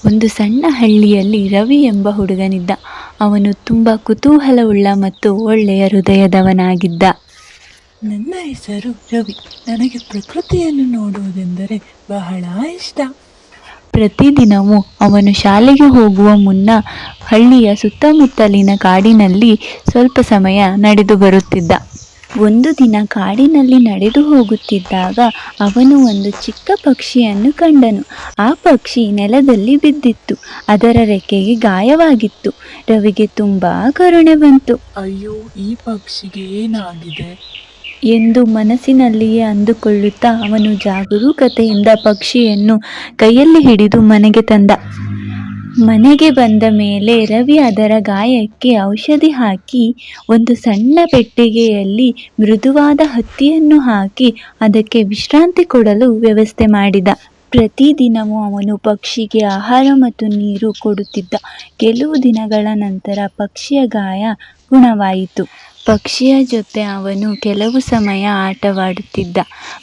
ಒಂದು ಸಣ್ಣ ಹಳ್ಳಿಯಲ್ಲಿ ರವಿ ಎಂಬ ಹುಡುಗನಿದ್ದ. ಅವನು ತುಂಬ ಕುತೂಹಲವುಳ್ಳ ಮತ್ತು ಒಳ್ಳೆಯ ಹೃದಯದವನಾಗಿದ್ದ. ನನ್ನ ಹೆಸರು ರವಿ. ನನಗೆ ಪ್ರಕೃತಿಯನ್ನು ನೋಡುವುದೆಂದರೆ ಬಹಳ ಇಷ್ಟ. ಪ್ರತಿದಿನವೂ ಅವನು ಶಾಲೆಗೆ ಹೋಗುವ ಮುನ್ನ ಹಳ್ಳಿಯ ಸುತ್ತಮುತ್ತಲಿನ ಕಾಡಿನಲ್ಲಿ ಸ್ವಲ್ಪ ಸಮಯ ನಡೆದು ಬರುತ್ತಿದ್ದ. ಒಂದು ದಿನ ಕಾಡಿನಲ್ಲಿ ನಡೆದು ಹೋಗುತ್ತಿದ್ದಾಗ ಅವನು ಒಂದು ಚಿಕ್ಕ ಪಕ್ಷಿಯನ್ನು ಕಂಡನು. ಆ ಪಕ್ಷಿ ನೆಲದಲ್ಲಿ ಬಿದ್ದಿತ್ತು. ಅದರ ರೆಕ್ಕೆಗೆ ಗಾಯವಾಗಿತ್ತು. ರವಿಗೆ ತುಂಬಾ ಕರುಣೆ ಬಂತು. ಅಯ್ಯೋ, ಈ ಪಕ್ಷಿಗೆ ಏನಾಗಿದೆ ಎಂದು ಮನಸ್ಸಿನಲ್ಲಿಯೇ ಅಂದುಕೊಳ್ಳುತ್ತಾ ಅವನು ಜಾಗರೂಕತೆಯಿಂದ ಪಕ್ಷಿಯನ್ನು ಕೈಯಲ್ಲಿ ಹಿಡಿದು ಮನೆಗೆ ತಂದ. ಮನೆಗೆ ಬಂದ ಮೇಲೆ ರವಿ ಅದರ ಗಾಯಕ್ಕೆ ಔಷಧಿ ಹಾಕಿ ಒಂದು ಸಣ್ಣ ಪೆಟ್ಟಿಗೆಯಲ್ಲಿ ಮೃದುವಾದ ಹತ್ತಿಯನ್ನು ಹಾಕಿ ಅದಕ್ಕೆ ವಿಶ್ರಾಂತಿ ಕೊಡಲು ವ್ಯವಸ್ಥೆ ಮಾಡಿದ. ಪ್ರತಿದಿನವೂ ಅವನು ಪಕ್ಷಿಗೆ ಆಹಾರ ಮತ್ತು ನೀರು ಕೊಡುತ್ತಿದ್ದ. ಕೆಲವು ದಿನಗಳ ನಂತರ ಪಕ್ಷಿಯ ಗಾಯ ಗುಣವಾಯಿತು. ಪಕ್ಷಿಯ ಜೊತೆ ಅವನು ಕೆಲವು ಸಮಯ ಆಟವಾಡುತ್ತಿದ್ದ.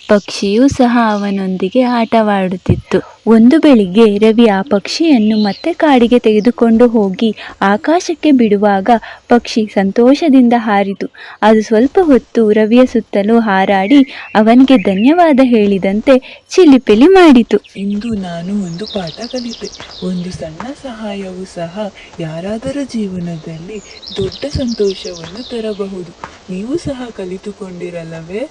ಪಕ್ಷಿಯೂ ಸಹ ಅವನೊಂದಿಗೆ ಆಟವಾಡುತ್ತಿತ್ತು. ಒಂದು ಬೆಳಿಗ್ಗೆ ರವಿ ಆ ಪಕ್ಷಿಯನ್ನು ಮತ್ತೆ ಕಾಡಿಗೆ ತೆಗೆದುಕೊಂಡು ಹೋಗಿ ಆಕಾಶಕ್ಕೆ ಬಿಡುವಾಗ ಪಕ್ಷಿ ಸಂತೋಷದಿಂದ ಹಾರಿತು. ಅದು ಸ್ವಲ್ಪ ಹೊತ್ತು ರವಿಯ ಸುತ್ತಲೂ ಹಾರಾಡಿ ಅವನಿಗೆ ಧನ್ಯವಾದ ಹೇಳಿದಂತೆ ಚಿಲಿಪಿಲಿ ಮಾಡಿತು. ಇಂದು ನಾನು ಒಂದು ಪಾಠ ಕಲಿತೆ. ಒಂದು ಸಣ್ಣ ಸಹಾಯವೂ ಸಹ ಯಾರಾದರ ಜೀವನದಲ್ಲಿ ದೊಡ್ಡ ಸಂತೋಷವನ್ನು ತರಬಹುದು. ನೀವು ಸಹ ಕಲಿತುಕೊಂಡಿರಲ್ಲವೇ?